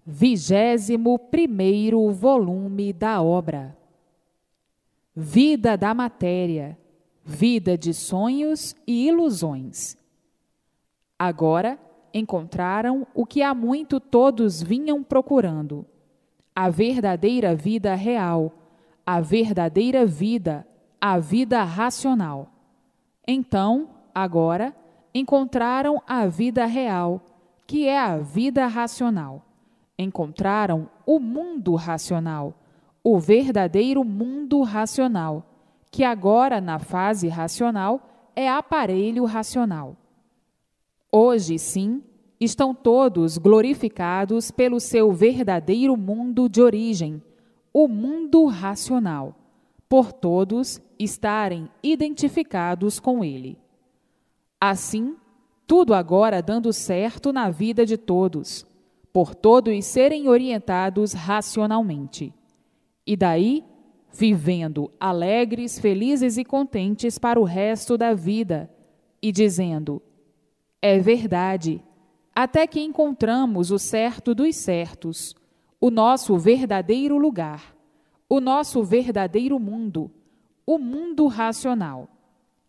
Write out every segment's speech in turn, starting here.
21º volume da obra. Vida da matéria, vida de sonhos e ilusões. Agora encontraram o que há muito todos vinham procurando: a verdadeira vida real, a verdadeira vida, a vida racional. Então, agora, encontraram a vida real, que é a vida racional. Encontraram o mundo racional, o verdadeiro mundo racional, que agora, na fase racional, é aparelho racional. Hoje, sim, estão todos glorificados pelo seu verdadeiro mundo de origem, o mundo racional, por todos estarem identificados com ele. Assim, tudo agora dando certo na vida de todos, por todos serem orientados racionalmente. E daí, vivendo alegres, felizes e contentes para o resto da vida, e dizendo: é verdade, até que encontramos o certo dos certos, o nosso verdadeiro lugar, o nosso verdadeiro mundo, o mundo racional,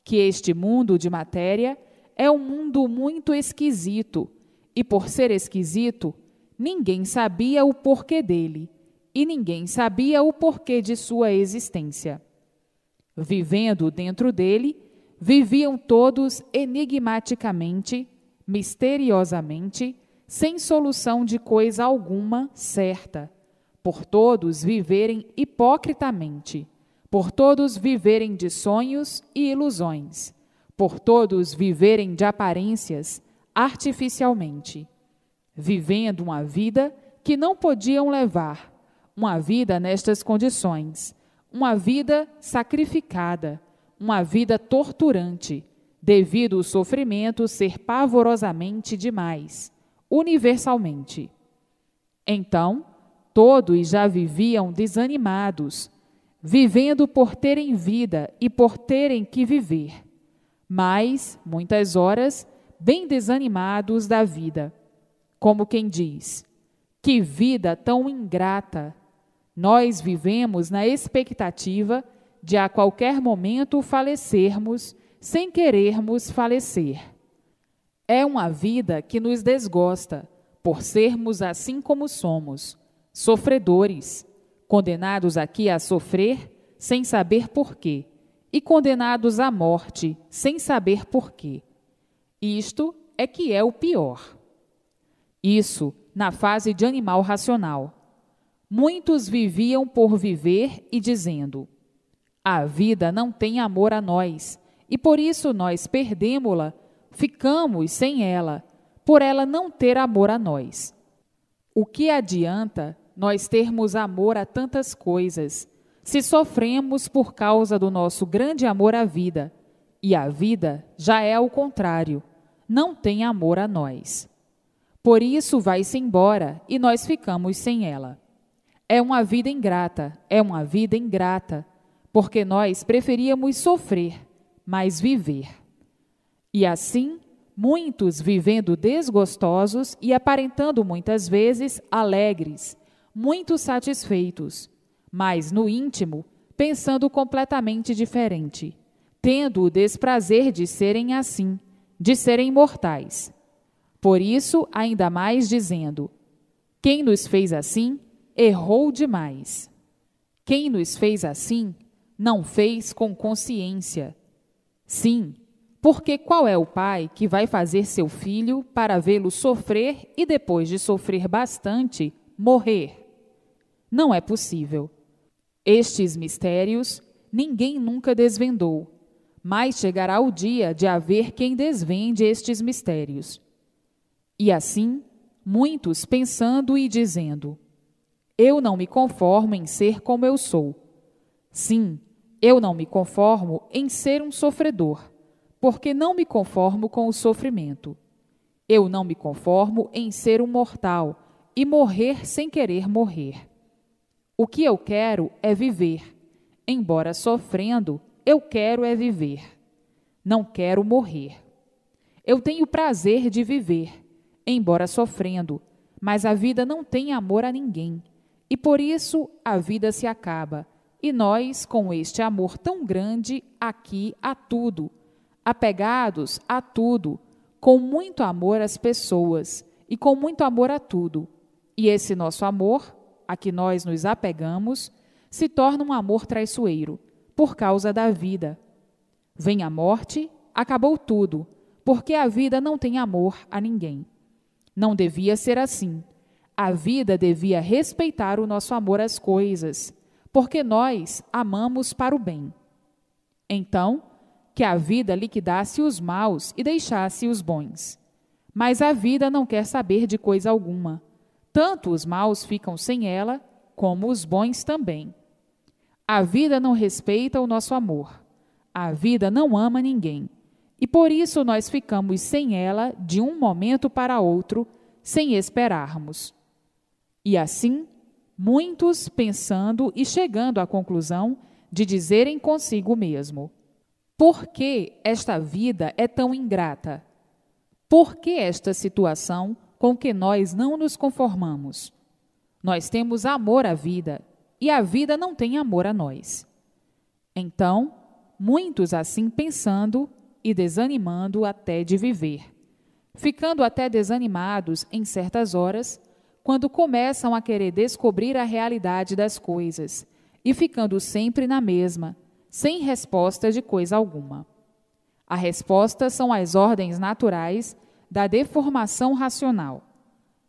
que este mundo de matéria é um mundo muito esquisito, e por ser esquisito, ninguém sabia o porquê dele, e ninguém sabia o porquê de sua existência. Vivendo dentro dele, viviam todos enigmaticamente, misteriosamente, sem solução de coisa alguma certa, por todos viverem hipocritamente, por todos viverem de sonhos e ilusões, por todos viverem de aparências artificialmente, vivendo uma vida que não podiam levar, uma vida nestas condições, uma vida sacrificada, uma vida torturante, devido ao sofrimento ser pavorosamente demais, universalmente. Então, todos já viviam desanimados, vivendo por terem vida e por terem que viver, mas, muitas horas, bem desanimados da vida, como quem diz: que vida tão ingrata! Nós vivemos na expectativa de a qualquer momento falecermos sem querermos falecer. É uma vida que nos desgosta, por sermos assim como somos, sofredores, condenados aqui a sofrer sem saber porquê, e condenados à morte sem saber porquê. Isto é que é o pior. Isso na fase de animal racional. Muitos viviam por viver e dizendo: a vida não tem amor a nós, e por isso nós perdemo-la, ficamos sem ela, por ela não ter amor a nós. O que adianta nós termos amor a tantas coisas, se sofremos por causa do nosso grande amor à vida, e a vida já é ao contrário, não tem amor a nós. Por isso vai-se embora e nós ficamos sem ela. É uma vida ingrata, porque nós preferíamos sofrer, mas viver. E assim, muitos vivendo desgostosos e aparentando muitas vezes alegres, muito satisfeitos, mas no íntimo pensando completamente diferente, tendo o desprazer de serem assim, de serem mortais. Por isso, ainda mais dizendo: quem nos fez assim, errou demais. Quem nos fez assim, não fez com consciência. Sim, porque qual é o pai que vai fazer seu filho para vê-lo sofrer e depois de sofrer bastante, morrer? Não é possível. Estes mistérios ninguém nunca desvendou, mas chegará o dia de haver quem desvende estes mistérios. E assim, muitos pensando e dizendo: eu não me conformo em ser como eu sou. Sim, eu não me conformo em ser um sofredor, porque não me conformo com o sofrimento. Eu não me conformo em ser um mortal e morrer sem querer morrer. O que eu quero é viver. Embora sofrendo, eu quero é viver. Não quero morrer. Eu tenho prazer de viver, embora sofrendo, mas a vida não tem amor a ninguém, e por isso a vida se acaba, e nós, com este amor tão grande, aqui a tudo, apegados a tudo, com muito amor às pessoas, e com muito amor a tudo. E esse nosso amor, a que nós nos apegamos, se torna um amor traiçoeiro, por causa da vida. Vem a morte, acabou tudo, porque a vida não tem amor a ninguém. Não devia ser assim. A vida devia respeitar o nosso amor às coisas, porque nós amamos para o bem. Então, que a vida liquidasse os maus e deixasse os bons. Mas a vida não quer saber de coisa alguma. Tanto os maus ficam sem ela, como os bons também. A vida não respeita o nosso amor. A vida não ama ninguém. E por isso nós ficamos sem ela de um momento para outro, sem esperarmos. E assim, muitos pensando e chegando à conclusão de dizerem consigo mesmo: por que esta vida é tão ingrata? Por que esta situação com que nós não nos conformamos? Nós temos amor à vida, e a vida não tem amor a nós. Então, muitos assim pensando e desanimando até de viver, ficando até desanimados em certas horas, quando começam a querer descobrir a realidade das coisas, e ficando sempre na mesma, sem resposta de coisa alguma. A resposta são as ordens naturais da deformação racional.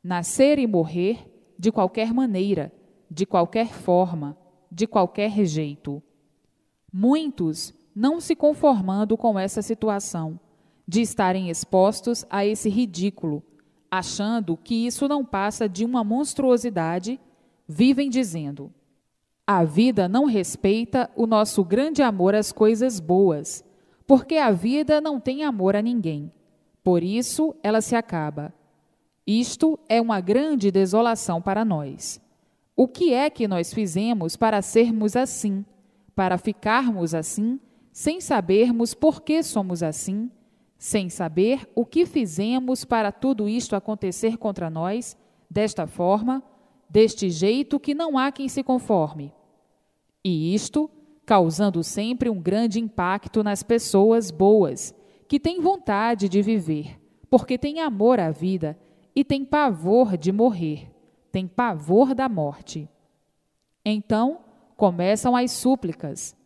Nascer e morrer de qualquer maneira, de qualquer forma, de qualquer jeito. Muitos não se conformando com essa situação, de estarem expostos a esse ridículo, achando que isso não passa de uma monstruosidade, vivem dizendo: a vida não respeita o nosso grande amor às coisas boas, porque a vida não tem amor a ninguém. Por isso ela se acaba. Isto é uma grande desolação para nós. O que é que nós fizemos para sermos assim, para ficarmos assim, sem sabermos por que somos assim, sem saber o que fizemos para tudo isto acontecer contra nós, desta forma, deste jeito que não há quem se conforme? E isto causando sempre um grande impacto nas pessoas boas, que têm vontade de viver, porque têm amor à vida e têm pavor de morrer, têm pavor da morte. Então, começam as súplicas.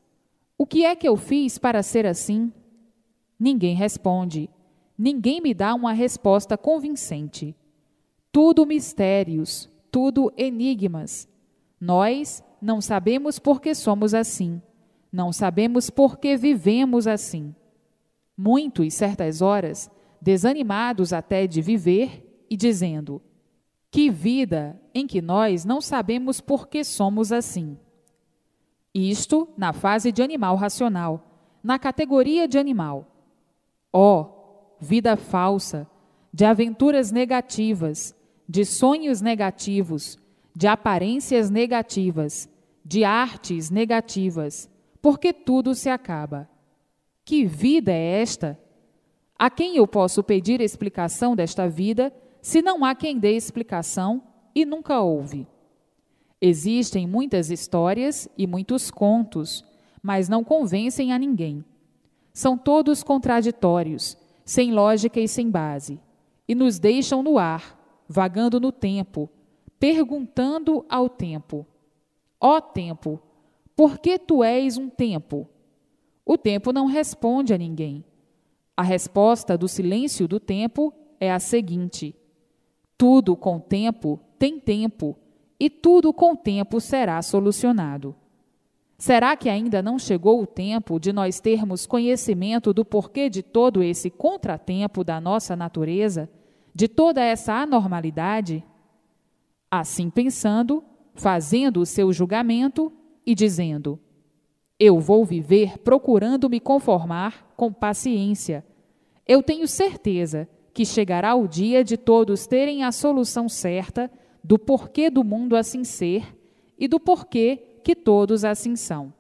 O que é que eu fiz para ser assim? Ninguém responde. Ninguém me dá uma resposta convincente. Tudo mistérios, tudo enigmas. Nós não sabemos por que somos assim. Não sabemos por que vivemos assim. Muitos, certas horas, desanimados até de viver e dizendo: que vida em que nós não sabemos por que somos assim. Isto na fase de animal racional, na categoria de animal. Vida falsa, de aventuras negativas, de sonhos negativos, de aparências negativas, de artes negativas, porque tudo se acaba. Que vida é esta? A quem eu posso pedir explicação desta vida, se não há quem dê explicação e nunca houve? Existem muitas histórias e muitos contos, mas não convencem a ninguém. São todos contraditórios, sem lógica e sem base, e nos deixam no ar, vagando no tempo, perguntando ao tempo: ó tempo, por que tu és um tempo? O tempo não responde a ninguém. A resposta do silêncio do tempo é a seguinte: tudo com tempo tem tempo, e tudo com tempo será solucionado. Será que ainda não chegou o tempo de nós termos conhecimento do porquê de todo esse contratempo da nossa natureza, de toda essa anormalidade? Assim pensando, fazendo o seu julgamento e dizendo: eu vou viver procurando me conformar com paciência. Eu tenho certeza que chegará o dia de todos terem a solução certa do porquê do mundo assim ser e do porquê que todos assim são.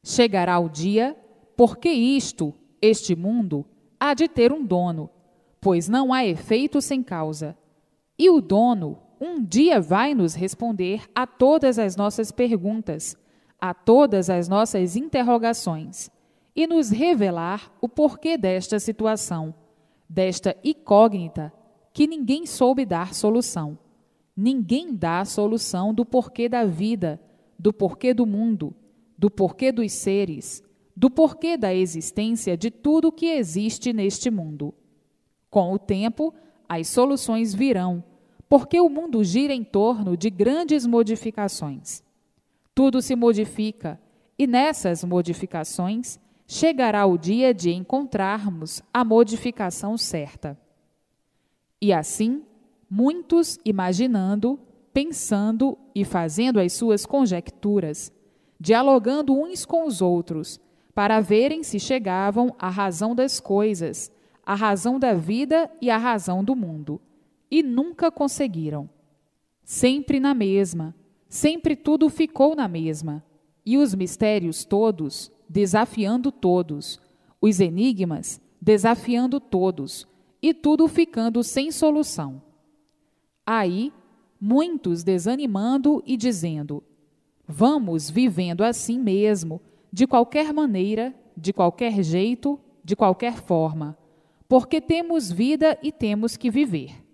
Chegará o dia porque este mundo, há de ter um dono, pois não há efeito sem causa. E o dono, um dia vai nos responder a todas as nossas perguntas, a todas as nossas interrogações, e nos revelar o porquê desta situação, desta incógnita que ninguém soube dar solução. Ninguém dá a solução do porquê da vida, do porquê do mundo, do porquê dos seres, do porquê da existência de tudo que existe neste mundo. Com o tempo, as soluções virão, porque o mundo gira em torno de grandes modificações. Tudo se modifica, e nessas modificações chegará o dia de encontrarmos a modificação certa. E assim, muitos imaginando, pensando e fazendo as suas conjecturas, dialogando uns com os outros, para verem se chegavam à razão das coisas, à razão da vida e à razão do mundo, e nunca conseguiram. Sempre na mesma, sempre tudo ficou na mesma, e os mistérios todos, desafiando todos, os enigmas, desafiando todos, e tudo ficando sem solução. Aí, muitos desanimando e dizendo: vamos vivendo assim mesmo, de qualquer maneira, de qualquer jeito, de qualquer forma, porque temos vida e temos que viver.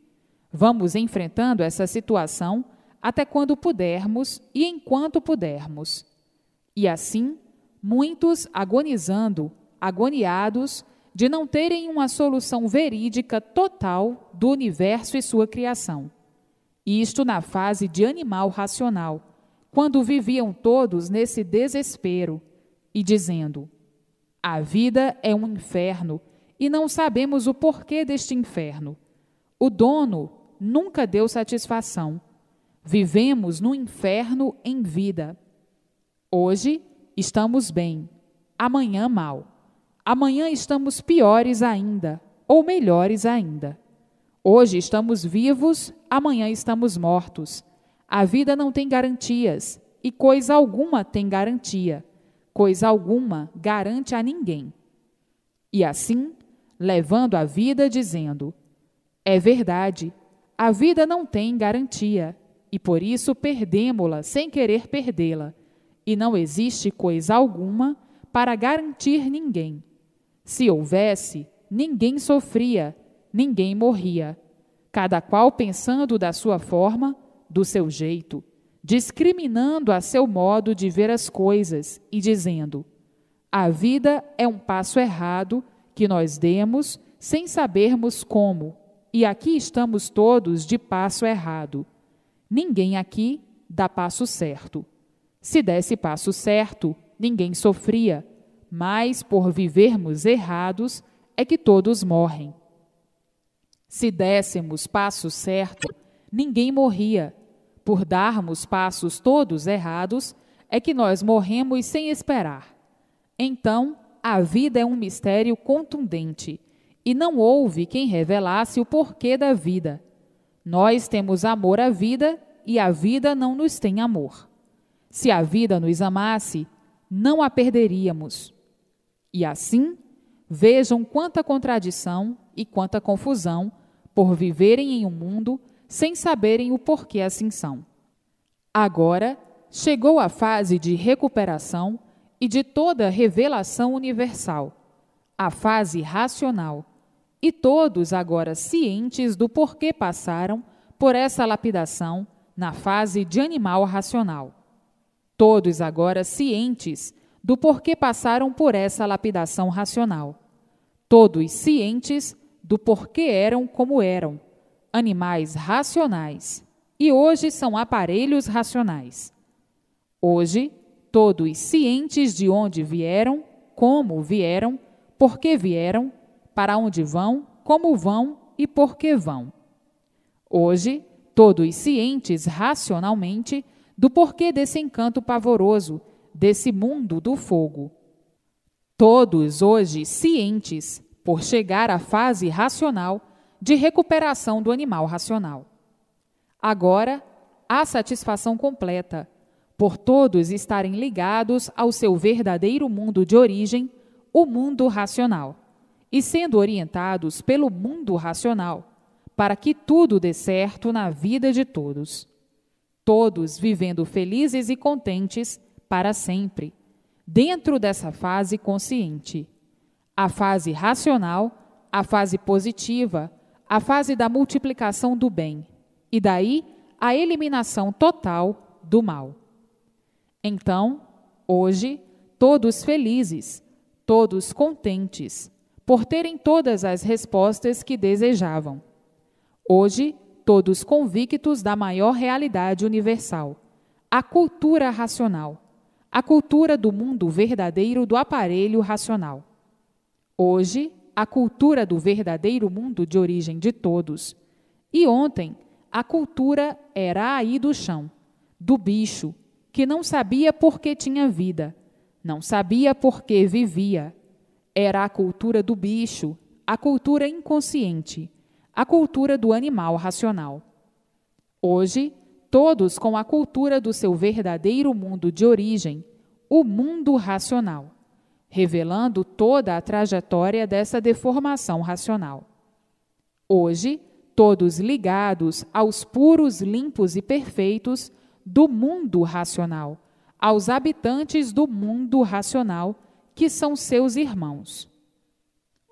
Vamos enfrentando essa situação até quando pudermos e enquanto pudermos. E assim, muitos agonizando, agoniados, de não terem uma solução verídica total do universo e sua criação. Isto na fase de animal racional, quando viviam todos nesse desespero e dizendo: a vida é um inferno e não sabemos o porquê deste inferno. O dono nunca deu satisfação. Vivemos no inferno em vida. Hoje estamos bem, amanhã mal. Amanhã estamos piores ainda, ou melhores ainda. Hoje estamos vivos, amanhã estamos mortos. A vida não tem garantias, e coisa alguma tem garantia. Coisa alguma garante a ninguém. E assim, levando a vida dizendo: é verdade, a vida não tem garantia, e por isso perdemo-la sem querer perdê-la, e não existe coisa alguma para garantir ninguém. Se houvesse, ninguém sofria, ninguém morria, cada qual pensando da sua forma, do seu jeito, discriminando a seu modo de ver as coisas e dizendo: a vida é um passo errado que nós demos sem sabermos como, e aqui estamos todos de passo errado. Ninguém aqui dá passo certo. Se desse passo certo, ninguém sofria, mas por vivermos errados é que todos morrem. Se dessemos passo certo, ninguém morria. Por darmos passos todos errados, é que nós morremos sem esperar. Então, a vida é um mistério contundente, e não houve quem revelasse o porquê da vida. Nós temos amor à vida, e a vida não nos tem amor. Se a vida nos amasse, não a perderíamos. E assim, vejam quanta contradição e quanta confusão por viverem em um mundo sem saberem o porquê assim são. Agora, chegou a fase de recuperação e de toda revelação universal, a fase racional, e todos agora cientes do porquê passaram por essa lapidação na fase de animal racional. Todos agora cientes do porquê passaram por essa lapidação racional. Todos cientes do porquê eram como eram, animais racionais, e hoje são aparelhos racionais. Hoje, todos cientes de onde vieram, como vieram, por que vieram, para onde vão, como vão e por que vão. Hoje, todos cientes racionalmente do porquê desse encanto pavoroso, desse mundo do fogo. Todos hoje cientes, por chegar à fase racional de recuperação do animal racional. Agora, há satisfação completa, por todos estarem ligados ao seu verdadeiro mundo de origem, o mundo racional, e sendo orientados pelo mundo racional, para que tudo dê certo na vida de todos. Todos vivendo felizes e contentes para sempre, dentro dessa fase consciente. A fase racional, a fase positiva, a fase da multiplicação do bem, e daí a eliminação total do mal. Então, hoje, todos felizes, todos contentes, por terem todas as respostas que desejavam. Hoje, todos convictos da maior realidade universal, a cultura racional, a cultura do mundo verdadeiro do aparelho racional. Hoje, a cultura do verdadeiro mundo de origem de todos. E ontem, a cultura era aí do chão, do bicho, que não sabia por que tinha vida, não sabia por que vivia. Era a cultura do bicho, a cultura inconsciente, a cultura do animal racional. Hoje, todos com a cultura do seu verdadeiro mundo de origem, o mundo racional, revelando toda a trajetória dessa deformação racional. Hoje, todos ligados aos puros, limpos e perfeitos do mundo racional, aos habitantes do mundo racional, que são seus irmãos.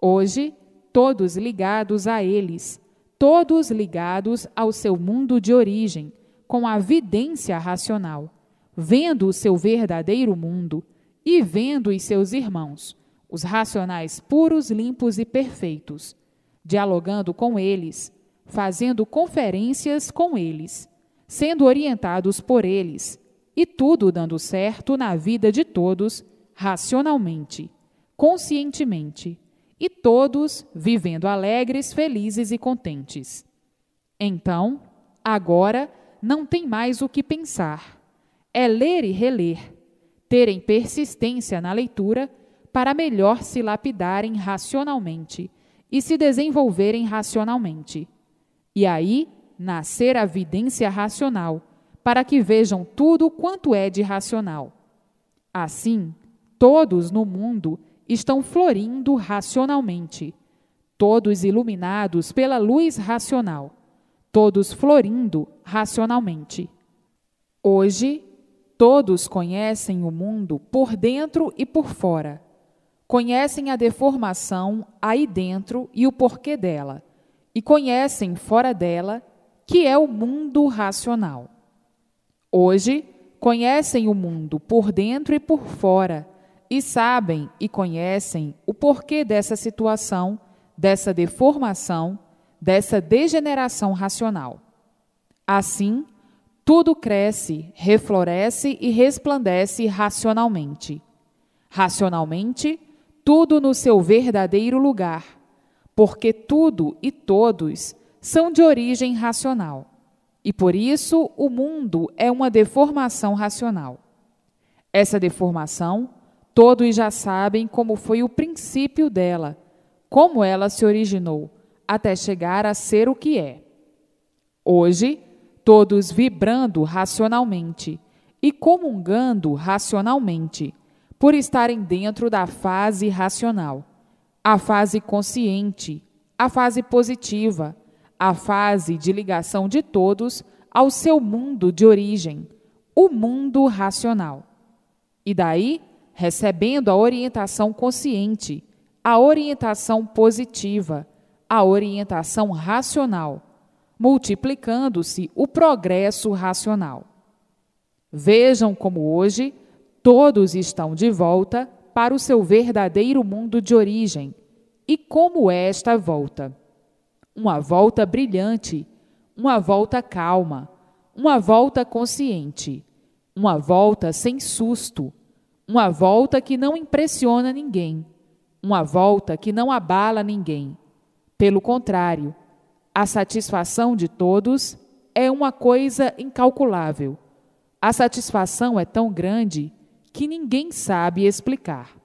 Hoje, todos ligados a eles, todos ligados ao seu mundo de origem, com a vidência racional, vendo o seu verdadeiro mundo e vendo os seus irmãos, os racionais puros, limpos e perfeitos, dialogando com eles, fazendo conferências com eles, sendo orientados por eles, e tudo dando certo na vida de todos, racionalmente, conscientemente, e todos vivendo alegres, felizes e contentes. Então, agora, não tem mais o que pensar. É ler e reler, terem persistência na leitura para melhor se lapidarem racionalmente e se desenvolverem racionalmente. E aí, nascer a vidência racional, para que vejam tudo quanto é de racional. Assim, todos no mundo estão florindo racionalmente, todos iluminados pela luz racional, todos florindo racionalmente. Hoje, todos conhecem o mundo por dentro e por fora, conhecem a deformação aí dentro e o porquê dela, e conhecem fora dela, que é o mundo racional. Hoje, conhecem o mundo por dentro e por fora, e sabem e conhecem o porquê dessa situação, dessa deformação, dessa degeneração racional. Assim, tudo cresce, refloresce e resplandece racionalmente. Racionalmente, tudo no seu verdadeiro lugar, porque tudo e todos são de origem racional. E por isso o mundo é uma deformação racional. Essa deformação, todos já sabem como foi o princípio dela, como ela se originou, até chegar a ser o que é. Hoje, todos vibrando racionalmente e comungando racionalmente, por estarem dentro da fase racional, a fase consciente, a fase positiva, a fase de ligação de todos ao seu mundo de origem, o mundo racional. E daí, recebendo a orientação consciente, a orientação positiva, a orientação racional, multiplicando-se o progresso racional. Vejam como hoje todos estão de volta para o seu verdadeiro mundo de origem. E como é esta volta? Uma volta brilhante, uma volta calma, uma volta consciente, uma volta sem susto, uma volta que não impressiona ninguém, uma volta que não abala ninguém. Pelo contrário, a satisfação de todos é uma coisa incalculável. A satisfação é tão grande que ninguém sabe explicar.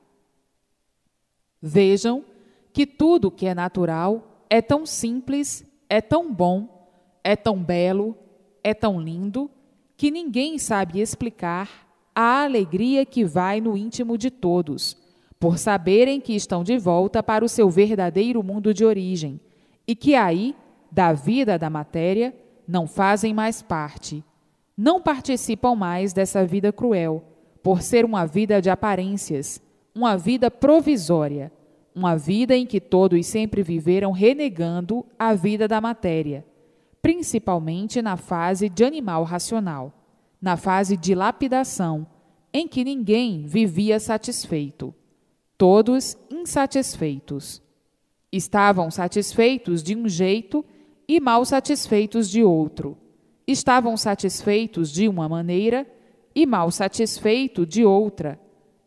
Vejam que tudo que é natural é tão simples, é tão bom, é tão belo, é tão lindo, que ninguém sabe explicar a alegria que vai no íntimo de todos, por saberem que estão de volta para o seu verdadeiro mundo de origem, e que aí da vida da matéria, não fazem mais parte, não participam mais dessa vida cruel, por ser uma vida de aparências, uma vida provisória, uma vida em que todos sempre viveram renegando a vida da matéria, principalmente na fase de animal racional, na fase de lapidação, em que ninguém vivia satisfeito, todos insatisfeitos. Estavam satisfeitos de um jeito e mal satisfeitos de outro. Estavam satisfeitos de uma maneira e mal satisfeitos de outra.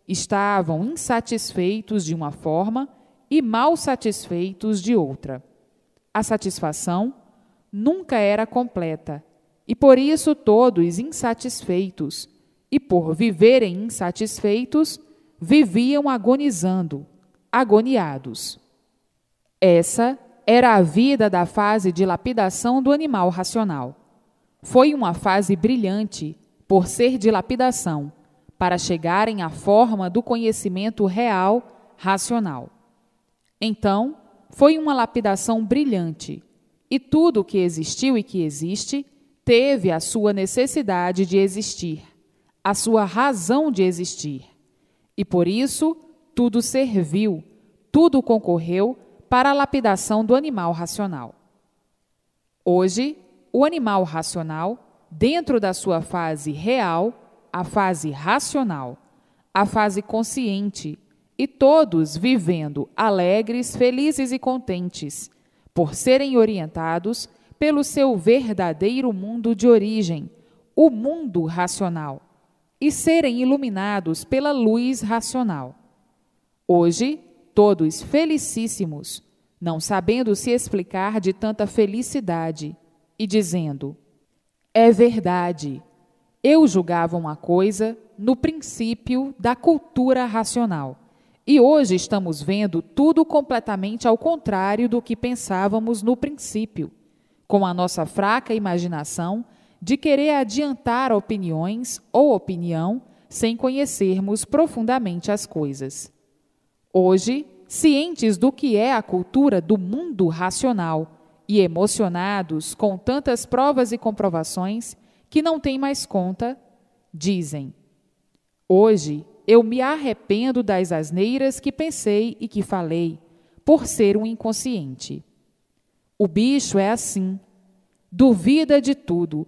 Estavam insatisfeitos de uma forma e mal satisfeitos de outra. A satisfação nunca era completa, e por isso todos insatisfeitos, e por viverem insatisfeitos, viviam agonizando, agoniados. Essa era a vida da fase de lapidação do animal racional. Foi uma fase brilhante, por ser de lapidação, para chegarem à forma do conhecimento real, racional. Então, foi uma lapidação brilhante, e tudo o que existiu e que existe teve a sua necessidade de existir, a sua razão de existir. E por isso, tudo serviu, tudo concorreu para a lapidação do animal racional. Hoje, o animal racional, dentro da sua fase real, a fase racional, a fase consciente, e todos vivendo alegres, felizes e contentes, por serem orientados pelo seu verdadeiro mundo de origem, o mundo racional, e serem iluminados pela luz racional. Hoje, todos felicíssimos, não sabendo se explicar de tanta felicidade, e dizendo: é verdade, eu julgava uma coisa no princípio da cultura racional, e hoje estamos vendo tudo completamente ao contrário do que pensávamos no princípio, com a nossa fraca imaginação de querer adiantar opiniões ou opinião sem conhecermos profundamente as coisas. Hoje, cientes do que é a cultura do mundo racional e emocionados com tantas provas e comprovações que não têm mais conta, dizem: hoje eu me arrependo das asneiras que pensei e que falei, por ser um inconsciente. O bicho é assim, duvida de tudo,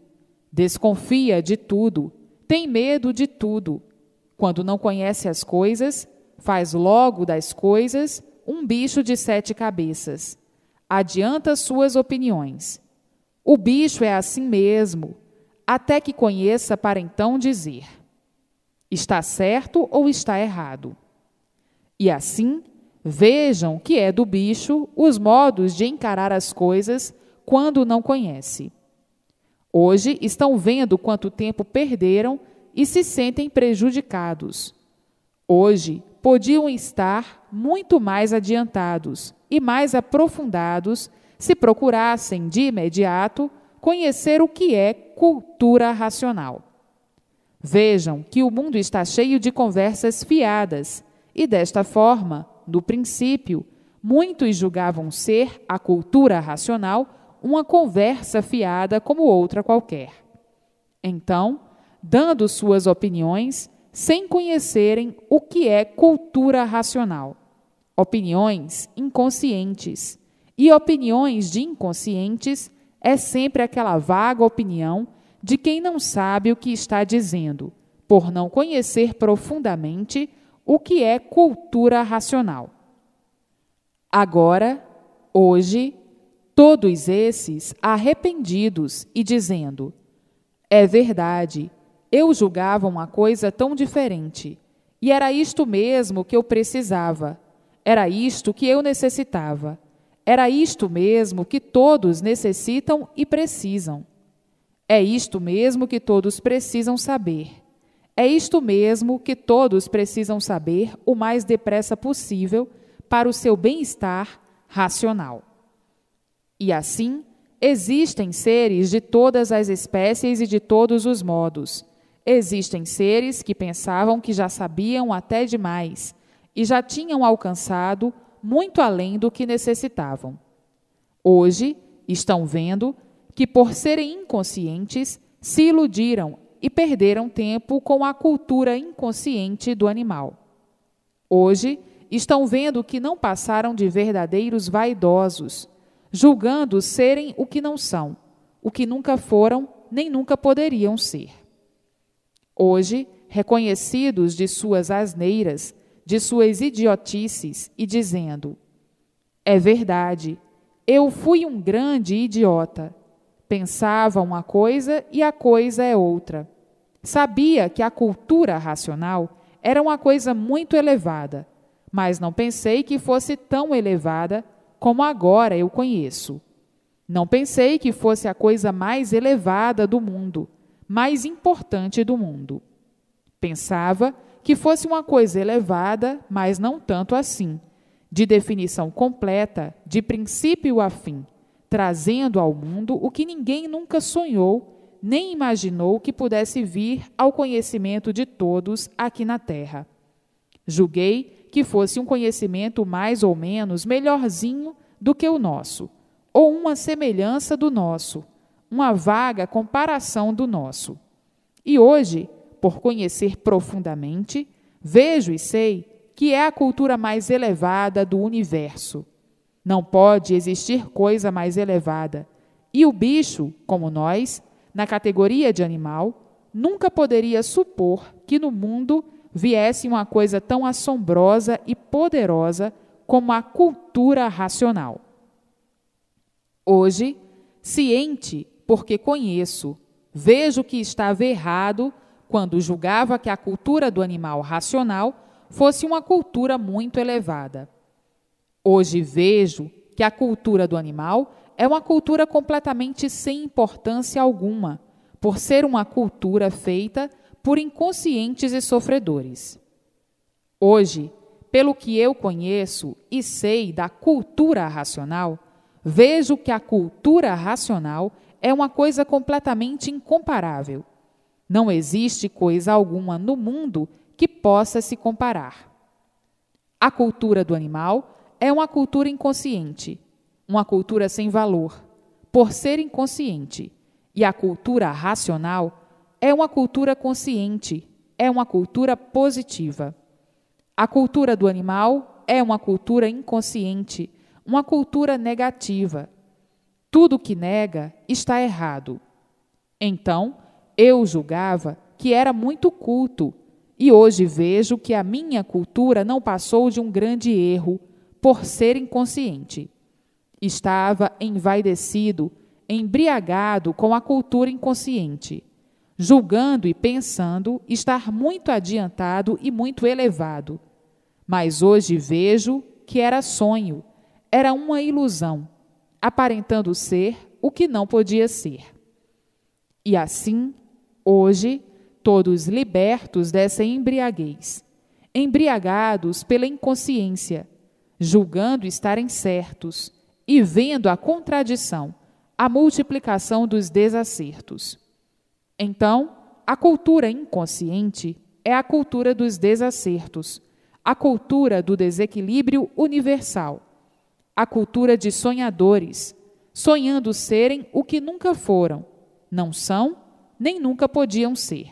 desconfia de tudo, tem medo de tudo. Quando não conhece as coisas, faz logo das coisas um bicho de 7 cabeças. Adianta suas opiniões. O bicho é assim mesmo, até que conheça para então dizer: está certo ou está errado? E assim, vejam que é do bicho os modos de encarar as coisas quando não conhece. Hoje estão vendo quanto tempo perderam e se sentem prejudicados. Hoje podiam estar muito mais adiantados e mais aprofundados se procurassem de imediato conhecer o que é cultura racional. Vejam que o mundo está cheio de conversas fiadas e, desta forma, no princípio, muitos julgavam ser a cultura racional uma conversa fiada como outra qualquer. Então, dando suas opiniões, sem conhecerem o que é cultura racional, opiniões inconscientes, e opiniões de inconscientes é sempre aquela vaga opinião de quem não sabe o que está dizendo, por não conhecer profundamente o que é cultura racional. Agora, hoje, todos esses arrependidos e dizendo: é verdade, eu julgava uma coisa tão diferente, e era isto mesmo que eu precisava, era isto que eu necessitava, era isto mesmo que todos necessitam e precisam. É isto mesmo que todos precisam saber. É isto mesmo que todos precisam saber o mais depressa possível para o seu bem-estar racional. E assim, existem seres de todas as espécies e de todos os modos. Existem seres que pensavam que já sabiam até demais e já tinham alcançado muito além do que necessitavam. Hoje, Estão vendo que, por serem inconscientes, se iludiram e perderam tempo com a cultura inconsciente do animal. Hoje, estão vendo que não passaram de verdadeiros vaidosos, julgando serem o que não são, o que nunca foram nem nunca poderiam ser. Hoje, reconhecidos de suas asneiras, de suas idiotices e dizendo: é verdade, eu fui um grande idiota. Pensava uma coisa e a coisa é outra. Sabia que a cultura racional era uma coisa muito elevada, mas não pensei que fosse tão elevada como agora eu conheço. Não pensei que fosse a coisa mais elevada do mundo, mais importante do mundo. Pensava que fosse uma coisa elevada, mas não tanto assim, de definição completa, de princípio a fim, trazendo ao mundo o que ninguém nunca sonhou, nem imaginou que pudesse vir ao conhecimento de todos aqui na Terra. Julguei que fosse um conhecimento mais ou menos melhorzinho do que o nosso, ou uma semelhança do nosso, uma vaga comparação do nosso. E hoje, por conhecer profundamente, vejo e sei que é a cultura mais elevada do universo. Não pode existir coisa mais elevada, e o bicho, como nós, na categoria de animal, nunca poderia supor que no mundo viesse uma coisa tão assombrosa e poderosa como a cultura racional. Hoje, ciente, porque conheço, vejo que estava errado quando julgava que a cultura do animal racional fosse uma cultura muito elevada. Hoje vejo que a cultura do animal é uma cultura completamente sem importância alguma, por ser uma cultura feita por inconscientes e sofredores. Hoje, pelo que eu conheço e sei da cultura racional, vejo que a cultura racional é uma coisa completamente incomparável. Não existe coisa alguma no mundo que possa se comparar. A cultura do animal é uma cultura inconsciente, uma cultura sem valor, por ser inconsciente, e a cultura racional é uma cultura consciente, é uma cultura positiva. A cultura do animal é uma cultura inconsciente, uma cultura negativa. Tudo que nega está errado. Então, eu julgava que era muito culto, e hoje vejo que a minha cultura não passou de um grande erro, por ser inconsciente. Estava envaidecido, embriagado com a cultura inconsciente, julgando e pensando estar muito adiantado e muito elevado. Mas hoje vejo que era sonho, era uma ilusão, aparentando ser o que não podia ser. E assim, hoje, todos libertos dessa embriaguez, embriagados pela inconsciência, julgando estarem certos e vendo a contradição, a multiplicação dos desacertos. Então, a cultura inconsciente é a cultura dos desacertos, a cultura do desequilíbrio universal, a cultura de sonhadores, sonhando serem o que nunca foram, não são, nem nunca podiam ser.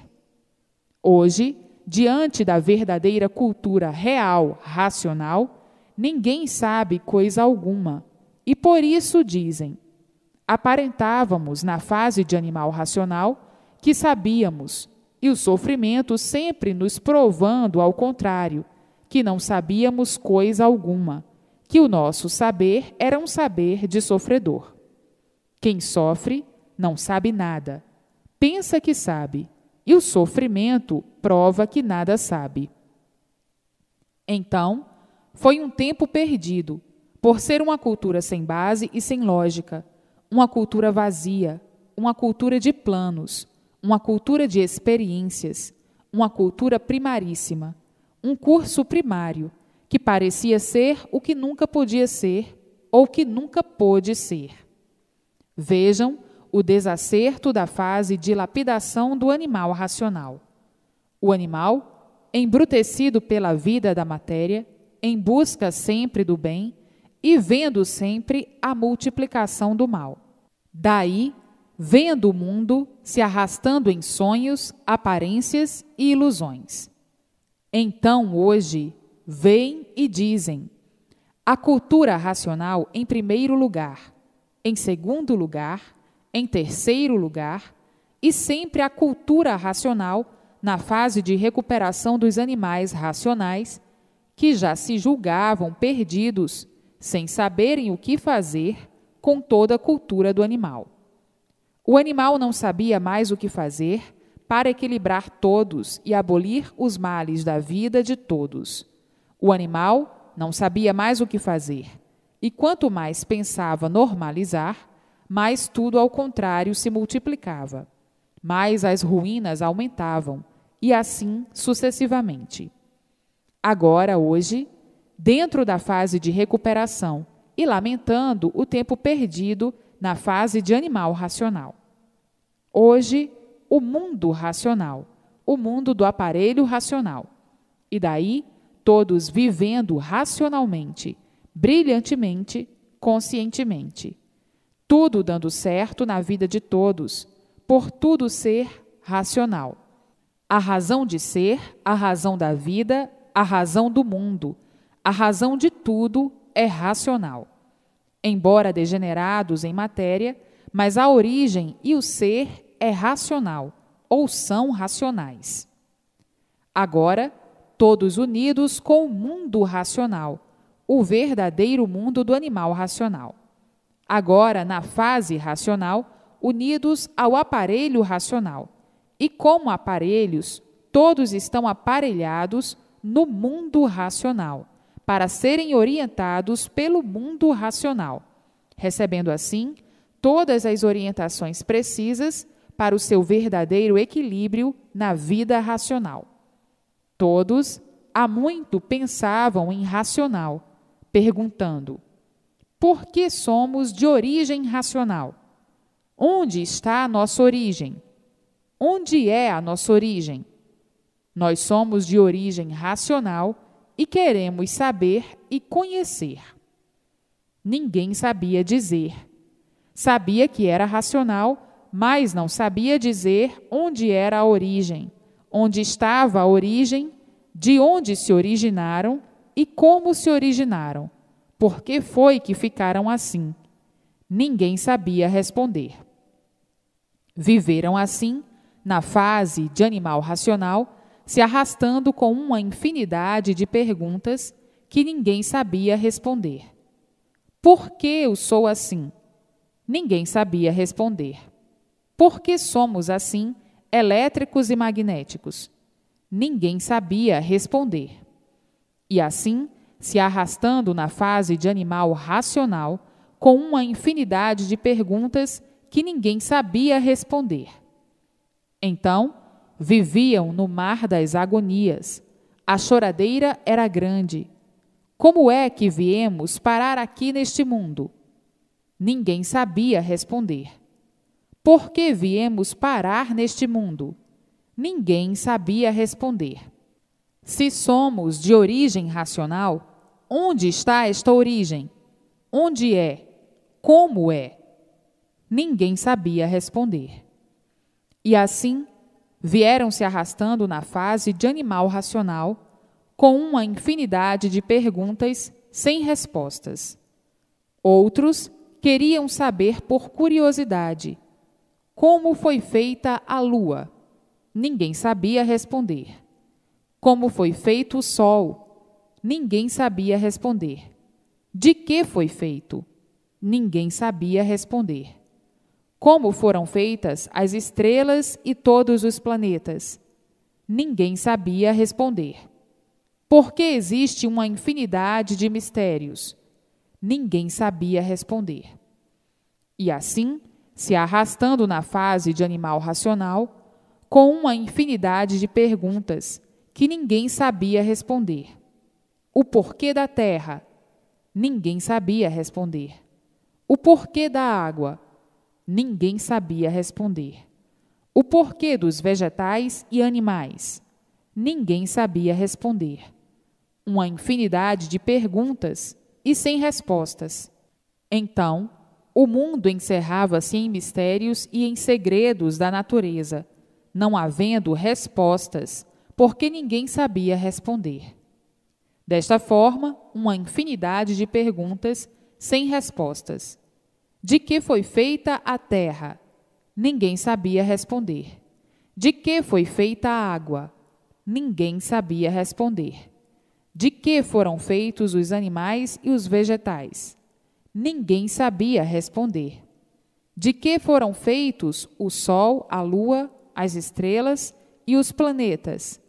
Hoje, diante da verdadeira cultura real, racional, ninguém sabe coisa alguma, e por isso dizem: aparentávamos na fase de animal racional que sabíamos, e o sofrimento sempre nos provando ao contrário, que não sabíamos coisa alguma, que o nosso saber era um saber de sofredor. Quem sofre não sabe nada, pensa que sabe, e o sofrimento prova que nada sabe. Então, foi um tempo perdido, por ser uma cultura sem base e sem lógica, uma cultura vazia, uma cultura de planos, uma cultura de experiências, uma cultura primaríssima, um curso primário, que parecia ser o que nunca podia ser ou que nunca pôde ser. Vejam o desacerto da fase de lapidação do animal racional. O animal, embrutecido pela vida da matéria, em busca sempre do bem e vendo sempre a multiplicação do mal. Daí, vendo o mundo se arrastando em sonhos, aparências e ilusões. Então, hoje, veem e dizem: a cultura racional em primeiro lugar, em segundo lugar, em terceiro lugar, e sempre a cultura racional na fase de recuperação dos animais racionais, que já se julgavam perdidos, sem saberem o que fazer com toda a cultura do animal. O animal não sabia mais o que fazer para equilibrar todos e abolir os males da vida de todos. O animal não sabia mais o que fazer, e quanto mais pensava normalizar, mais tudo ao contrário se multiplicava, mais as ruínas aumentavam, e assim sucessivamente. Agora, hoje, dentro da fase de recuperação e lamentando o tempo perdido na fase de animal racional. Hoje, o mundo racional, o mundo do aparelho racional. E daí, todos vivendo racionalmente, brilhantemente, conscientemente. Tudo dando certo na vida de todos, por tudo ser racional. A razão de ser, a razão da vida, a razão do mundo, a razão de tudo é racional. Embora degenerados em matéria, mas a origem e o ser é racional, ou são racionais. Agora, todos unidos com o mundo racional, o verdadeiro mundo do animal racional. Agora, na fase racional, unidos ao aparelho racional. E como aparelhos, todos estão aparelhados no mundo racional, para serem orientados pelo mundo racional, recebendo assim todas as orientações precisas para o seu verdadeiro equilíbrio na vida racional. Todos há muito pensavam em racional, perguntando: por que somos de origem racional? Onde está a nossa origem? Onde é a nossa origem? Nós somos de origem racional e queremos saber e conhecer. Ninguém sabia dizer. Sabia que era racional, mas não sabia dizer onde era a origem, onde estava a origem, de onde se originaram e como se originaram, por que foi que ficaram assim. Ninguém sabia responder. Viveram assim, na fase de animal racional, se arrastando com uma infinidade de perguntas que ninguém sabia responder. Por que eu sou assim? Ninguém sabia responder. Por que somos assim, elétricos e magnéticos? Ninguém sabia responder. E assim, se arrastando na fase de animal racional, com uma infinidade de perguntas que ninguém sabia responder. Então, viviam no mar das agonias. A choradeira era grande. Como é que viemos parar aqui neste mundo? Ninguém sabia responder. Por que viemos parar neste mundo? Ninguém sabia responder. Se somos de origem racional, onde está esta origem? Onde é? Como é? Ninguém sabia responder. E assim, vieram se arrastando na fase de animal racional, com uma infinidade de perguntas sem respostas. Outros queriam saber por curiosidade: como foi feita a lua? Ninguém sabia responder. Como foi feito o sol? Ninguém sabia responder. De que foi feito? Ninguém sabia responder. Como foram feitas as estrelas e todos os planetas? Ninguém sabia responder. Por que existe uma infinidade de mistérios? Ninguém sabia responder. E assim, se arrastando na fase de animal racional, com uma infinidade de perguntas que ninguém sabia responder. O porquê da terra? Ninguém sabia responder. O porquê da água? Ninguém sabia responder. O porquê dos vegetais e animais? Ninguém sabia responder. Uma infinidade de perguntas e sem respostas. Então, o mundo encerrava-se em mistérios e em segredos da natureza, não havendo respostas, porque ninguém sabia responder. Desta forma, uma infinidade de perguntas sem respostas. De que foi feita a terra? Ninguém sabia responder. De que foi feita a água? Ninguém sabia responder. De que foram feitos os animais e os vegetais? Ninguém sabia responder. De que foram feitos o sol, a lua, as estrelas e os planetas?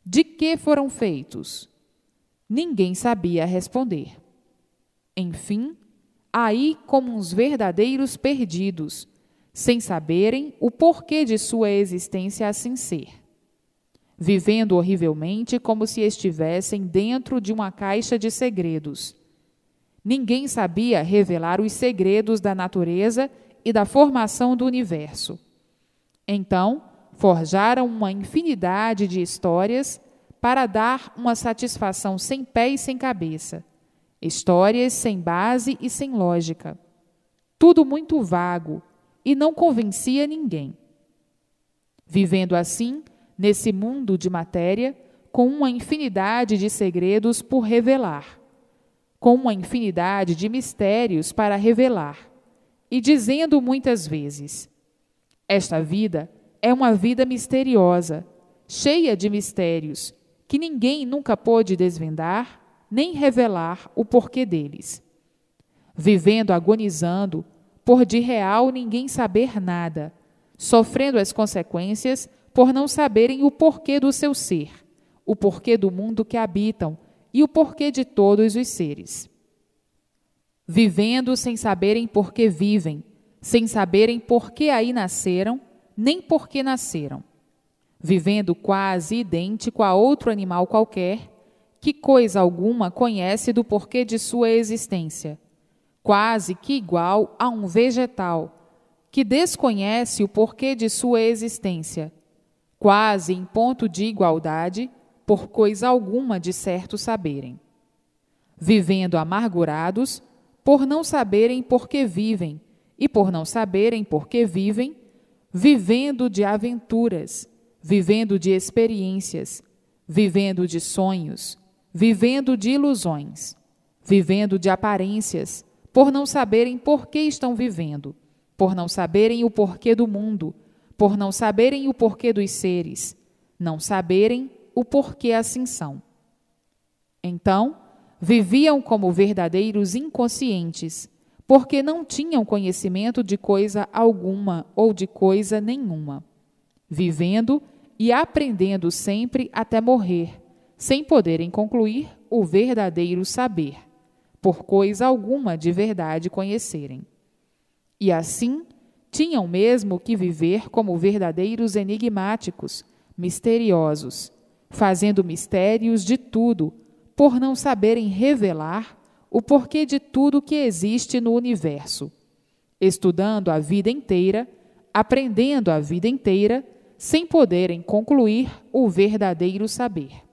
De que foram feitos? Ninguém sabia responder. Enfim, aí como uns verdadeiros perdidos, sem saberem o porquê de sua existência assim ser, vivendo horrivelmente como se estivessem dentro de uma caixa de segredos. Ninguém sabia revelar os segredos da natureza e da formação do universo. Então, forjaram uma infinidade de histórias para dar uma satisfação sem pé e sem cabeça, histórias sem base e sem lógica. Tudo muito vago e não convencia ninguém. Vivendo assim, nesse mundo de matéria, com uma infinidade de segredos por revelar, com uma infinidade de mistérios para revelar, e dizendo muitas vezes: esta vida é uma vida misteriosa, cheia de mistérios, que ninguém nunca pôde desvendar, nem revelar o porquê deles. Vivendo agonizando, por de real ninguém saber nada, sofrendo as consequências por não saberem o porquê do seu ser, o porquê do mundo que habitam e o porquê de todos os seres. Vivendo sem saberem por que vivem, sem saberem por que aí nasceram, nem por que nasceram. Vivendo quase idêntico a outro animal qualquer, que coisa alguma conhece do porquê de sua existência, quase que igual a um vegetal, que desconhece o porquê de sua existência, quase em ponto de igualdade, por coisa alguma de certo saberem. Vivendo amargurados, por não saberem por que vivem, e por não saberem por que vivem, vivendo de aventuras, vivendo de experiências, vivendo de sonhos, vivendo de ilusões, vivendo de aparências, por não saberem por que estão vivendo, por não saberem o porquê do mundo, por não saberem o porquê dos seres, não saberem o porquê assim são. Então, viviam como verdadeiros inconscientes, porque não tinham conhecimento de coisa alguma ou de coisa nenhuma, vivendo e aprendendo sempre até morrer, sem poderem concluir o verdadeiro saber, por coisa alguma de verdade conhecerem. E assim, tinham mesmo que viver como verdadeiros enigmáticos, misteriosos, fazendo mistérios de tudo, por não saberem revelar o porquê de tudo que existe no universo, estudando a vida inteira, aprendendo a vida inteira, sem poderem concluir o verdadeiro saber.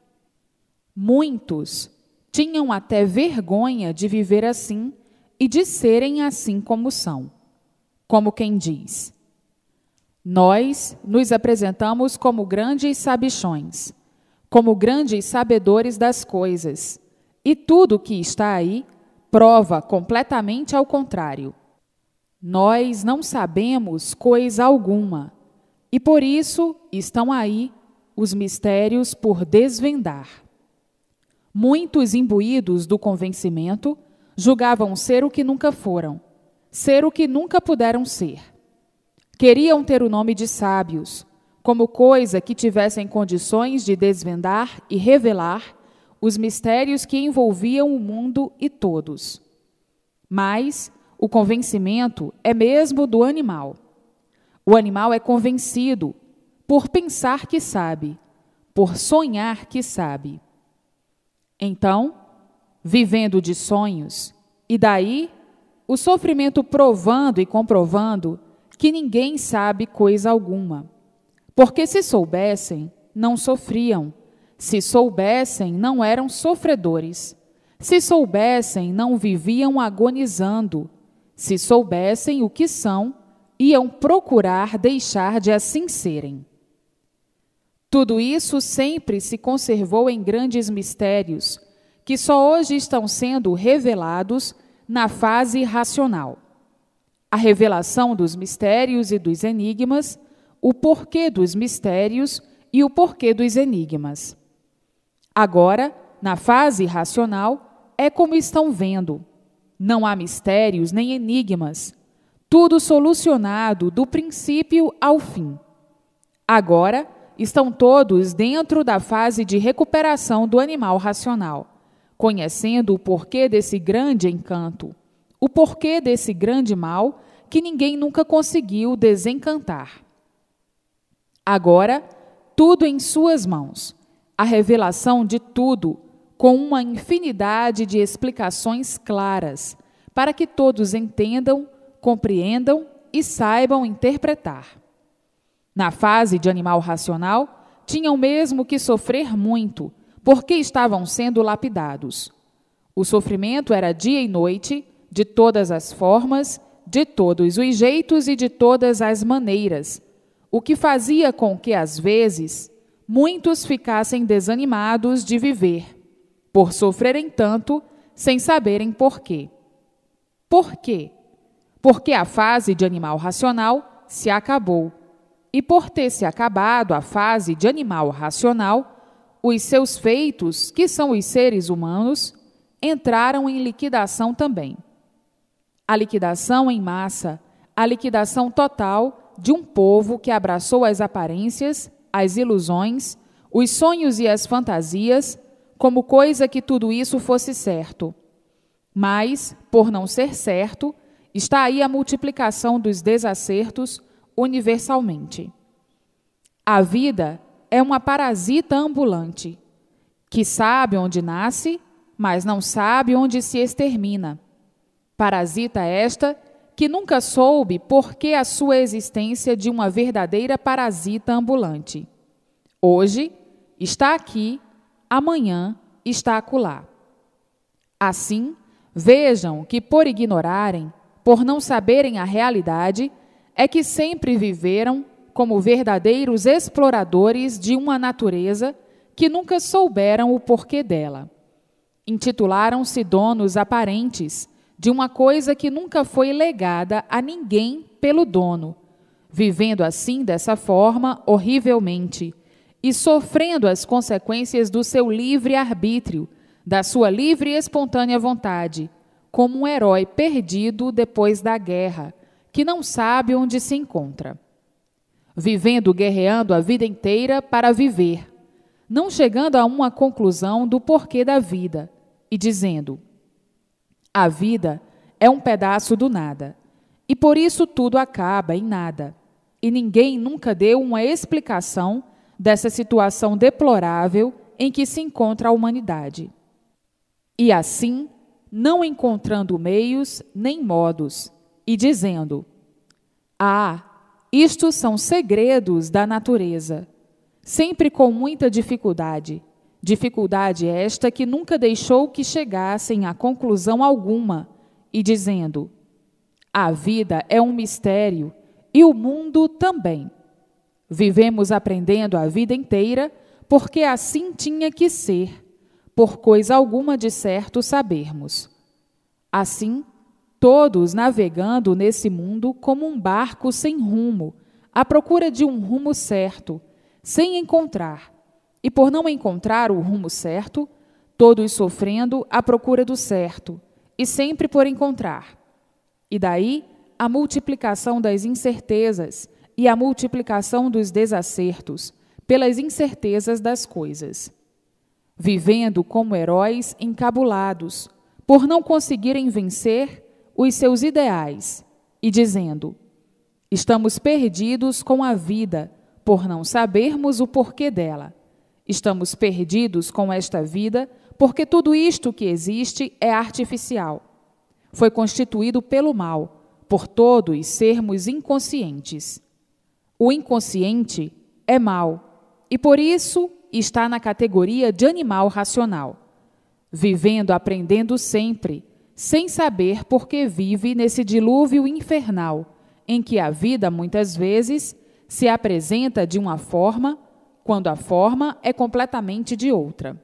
Muitos tinham até vergonha de viver assim e de serem assim como são, como quem diz: nós nos apresentamos como grandes sabichões, como grandes sabedores das coisas, e tudo que está aí prova completamente ao contrário. Nós não sabemos coisa alguma, e por isso estão aí os mistérios por desvendar. Muitos imbuídos do convencimento julgavam ser o que nunca foram, ser o que nunca puderam ser. Queriam ter o nome de sábios, como coisa que tivessem condições de desvendar e revelar os mistérios que envolviam o mundo e todos. Mas o convencimento é mesmo do animal. O animal é convencido por pensar que sabe, por sonhar que sabe. Então, vivendo de sonhos, e daí o sofrimento provando e comprovando que ninguém sabe coisa alguma. Porque se soubessem, não sofriam. Se soubessem, não eram sofredores. Se soubessem, não viviam agonizando. Se soubessem o que são, iam procurar deixar de assim serem. Tudo isso sempre se conservou em grandes mistérios, que só hoje estão sendo revelados na fase racional. A revelação dos mistérios e dos enigmas, o porquê dos mistérios e o porquê dos enigmas. Agora, na fase racional, é como estão vendo. Não há mistérios nem enigmas, tudo solucionado do princípio ao fim. Agora, estão todos dentro da fase de recuperação do animal racional, conhecendo o porquê desse grande encanto, o porquê desse grande mal que ninguém nunca conseguiu desencantar. Agora, tudo em suas mãos, a revelação de tudo, com uma infinidade de explicações claras, para que todos entendam, compreendam e saibam interpretar. Na fase de animal racional, tinham mesmo que sofrer muito, porque estavam sendo lapidados. O sofrimento era dia e noite, de todas as formas, de todos os jeitos e de todas as maneiras, o que fazia com que, às vezes, muitos ficassem desanimados de viver, por sofrerem tanto, sem saberem por quê. Por quê? Porque a fase de animal racional se acabou. E por ter se acabado a fase de animal racional, os seus feitos, que são os seres humanos, entraram em liquidação também. A liquidação em massa, a liquidação total de um povo que abraçou as aparências, as ilusões, os sonhos e as fantasias, como coisa que tudo isso fosse certo. Mas, por não ser certo, está aí a multiplicação dos desacertos universalmente. A vida é uma parasita ambulante, que sabe onde nasce, mas não sabe onde se extermina. Parasita esta que nunca soube por que a sua existência de uma verdadeira parasita ambulante. Hoje está aqui, amanhã está acolá. Assim, vejam que por ignorarem, por não saberem a realidade, é que sempre viveram como verdadeiros exploradores de uma natureza que nunca souberam o porquê dela. Intitularam-se donos aparentes de uma coisa que nunca foi legada a ninguém pelo dono, vivendo assim dessa forma horrivelmente e sofrendo as consequências do seu livre-arbítrio, da sua livre e espontânea vontade, como um herói perdido depois da guerra, que não sabe onde se encontra. Vivendo, guerreando a vida inteira para viver, não chegando a uma conclusão do porquê da vida, e dizendo: a vida é um pedaço do nada, e por isso tudo acaba em nada, e ninguém nunca deu uma explicação dessa situação deplorável em que se encontra a humanidade. E assim, não encontrando meios nem modos, e dizendo: isto são segredos da natureza, sempre com muita dificuldade, dificuldade esta que nunca deixou que chegassem a conclusão alguma, e dizendo: a vida é um mistério e o mundo também. Vivemos aprendendo a vida inteira, porque assim tinha que ser, por coisa alguma de certo sabermos. Assim, todos navegando nesse mundo como um barco sem rumo, à procura de um rumo certo, sem encontrar, e por não encontrar o rumo certo, todos sofrendo à procura do certo, e sempre por encontrar. E daí a multiplicação das incertezas e a multiplicação dos desacertos, pelas incertezas das coisas. Vivendo como heróis encabulados, por não conseguirem vencer os seus ideais, e dizendo: estamos perdidos com a vida, por não sabermos o porquê dela. Estamos perdidos com esta vida, porque tudo isto que existe é artificial. Foi constituído pelo mal, por todos sermos inconscientes. O inconsciente é mal, e por isso está na categoria de animal racional, vivendo, aprendendo sempre, sem saber por que vive nesse dilúvio infernal, em que a vida, muitas vezes, se apresenta de uma forma, quando a forma é completamente de outra.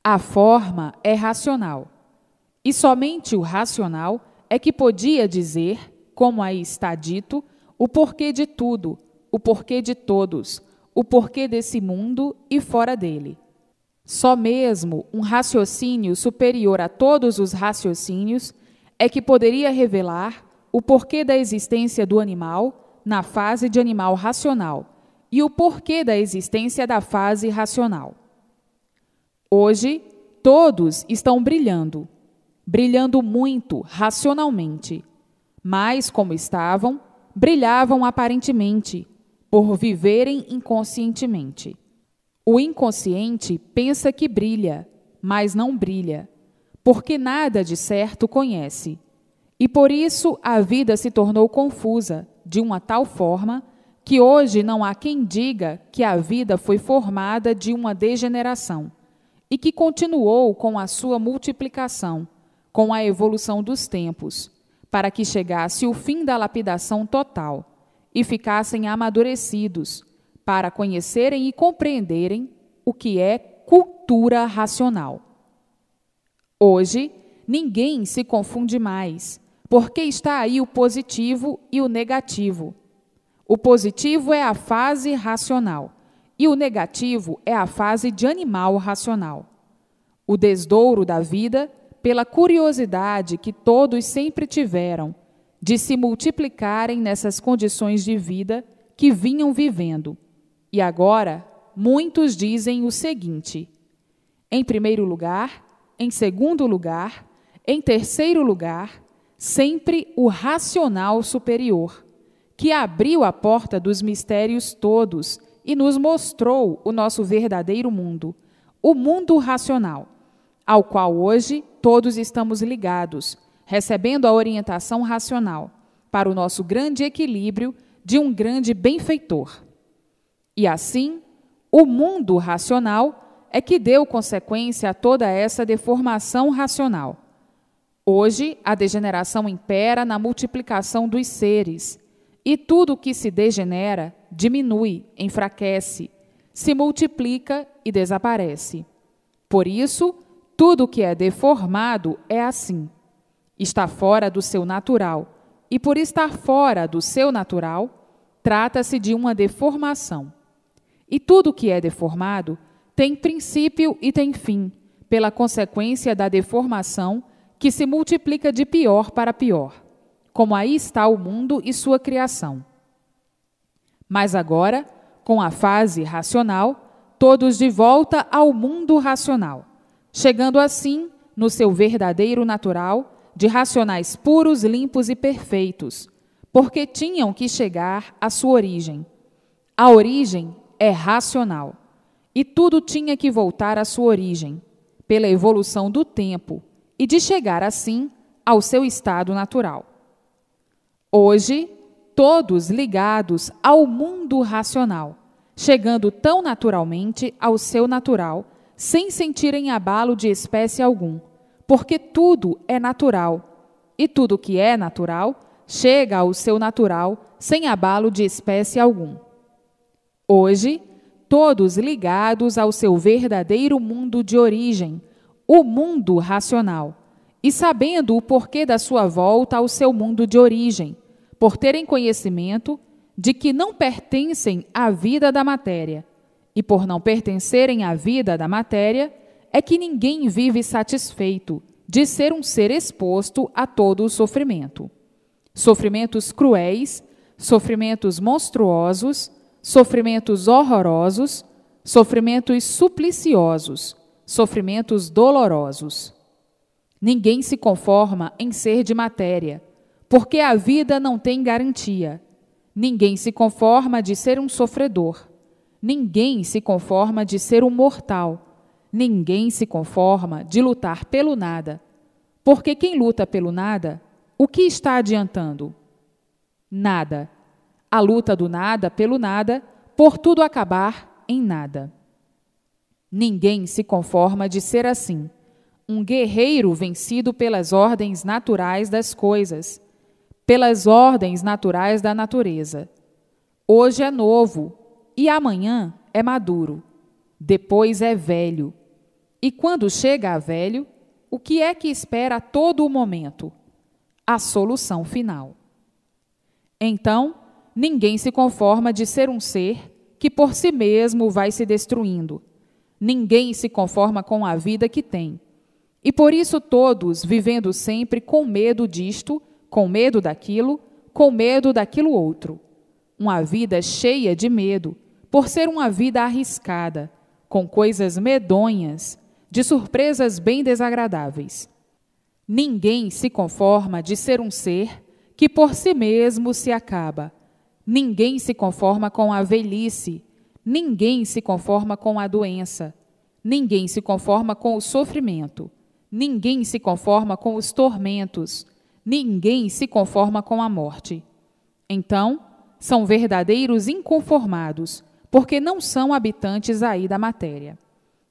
A forma é racional, e somente o racional é que podia dizer, como aí está dito, o porquê de tudo, o porquê de todos, o porquê desse mundo e fora dele. Só mesmo um raciocínio superior a todos os raciocínios é que poderia revelar o porquê da existência do animal na fase de animal racional e o porquê da existência da fase racional. Hoje, todos estão brilhando muito racionalmente, mas, como estavam, brilhavam aparentemente, por viverem inconscientemente. O inconsciente pensa que brilha, mas não brilha, porque nada de certo conhece. E por isso a vida se tornou confusa, de uma tal forma que hoje não há quem diga que a vida foi formada de uma degeneração e que continuou com a sua multiplicação, com a evolução dos tempos, para que chegasse o fim da lapidação total e ficassem amadurecidos, para conhecerem e compreenderem o que é cultura racional. Hoje, ninguém se confunde mais, porque está aí o positivo e o negativo. O positivo é a fase racional e o negativo é a fase de animal racional. O desdouro da vida, pela curiosidade que todos sempre tiveram de se multiplicarem nessas condições de vida que vinham vivendo. E agora, muitos dizem o seguinte: em primeiro lugar, em segundo lugar, em terceiro lugar, sempre o racional superior, que abriu a porta dos mistérios todos e nos mostrou o nosso verdadeiro mundo, o mundo racional, ao qual hoje todos estamos ligados, recebendo a orientação racional, para o nosso grande equilíbrio de um grande benfeitor. E assim, o mundo racional é que deu consequência a toda essa deformação racional. Hoje, a degeneração impera na multiplicação dos seres, e tudo que se degenera diminui, enfraquece, se multiplica e desaparece. Por isso, tudo que é deformado é assim. Está fora do seu natural, e por estar fora do seu natural, trata-se de uma deformação. E tudo que é deformado tem princípio e tem fim, pela consequência da deformação que se multiplica de pior para pior, como aí está o mundo e sua criação. Mas agora, com a fase racional, todos de volta ao mundo racional, chegando assim, no seu verdadeiro natural, de racionais puros, limpos e perfeitos, porque tinham que chegar à sua origem. A origem é racional, e tudo tinha que voltar à sua origem, pela evolução do tempo, e de chegar assim ao seu estado natural. Hoje, todos ligados ao mundo racional, chegando tão naturalmente ao seu natural, sem sentirem abalo de espécie algum, porque tudo é natural, e tudo que é natural chega ao seu natural sem abalo de espécie algum. Hoje, todos ligados ao seu verdadeiro mundo de origem, o mundo racional, e sabendo o porquê da sua volta ao seu mundo de origem, por terem conhecimento de que não pertencem à vida da matéria, e por não pertencerem à vida da matéria, é que ninguém vive satisfeito de ser um ser exposto a todo o sofrimento. Sofrimentos cruéis, sofrimentos monstruosos, sofrimentos horrorosos, sofrimentos supliciosos, sofrimentos dolorosos. Ninguém se conforma em ser de matéria, porque a vida não tem garantia. Ninguém se conforma de ser um sofredor. Ninguém se conforma de ser um mortal. Ninguém se conforma de lutar pelo nada. Porque quem luta pelo nada, o que está adiantando? Nada. A luta do nada pelo nada, por tudo acabar em nada. Ninguém se conforma de ser assim. um guerreiro vencido pelas ordens naturais das coisas, pelas ordens naturais da natureza. Hoje é novo e amanhã é maduro, depois é velho. E quando chega a velho, o que é que espera a todo o momento? A solução final. Então, ninguém se conforma de ser um ser que por si mesmo vai se destruindo. Ninguém se conforma com a vida que tem. E por isso todos vivendo sempre com medo disto, com medo daquilo outro. Uma vida cheia de medo, por ser uma vida arriscada, com coisas medonhas, de surpresas bem desagradáveis. Ninguém se conforma de ser um ser que por si mesmo se acaba. Ninguém se conforma com a velhice, ninguém se conforma com a doença, ninguém se conforma com o sofrimento, ninguém se conforma com os tormentos, ninguém se conforma com a morte. Então, são verdadeiros inconformados, porque não são habitantes aí da matéria.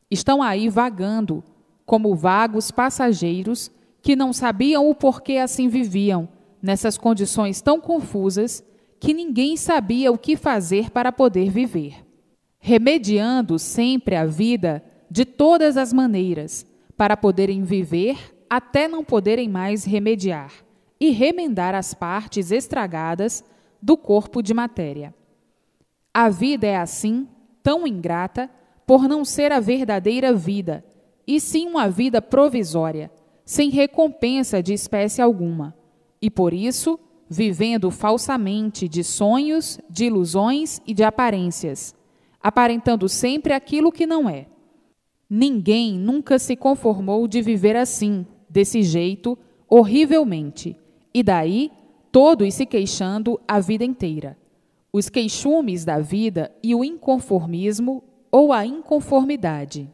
Estão aí vagando, como vagos passageiros que não sabiam o porquê assim viviam, nessas condições tão confusas que ninguém sabia o que fazer para poder viver. Remediando sempre a vida de todas as maneiras, para poderem viver até não poderem mais remediar e remendar as partes estragadas do corpo de matéria. A vida é assim, tão ingrata, por não ser a verdadeira vida, e sim uma vida provisória, sem recompensa de espécie alguma, e por isso, vivendo falsamente de sonhos, de ilusões e de aparências, aparentando sempre aquilo que não é. Ninguém nunca se conformou de viver assim, desse jeito, horrivelmente, e daí todos se queixando a vida inteira. Os queixumes da vida e o inconformismo ou a inconformidade.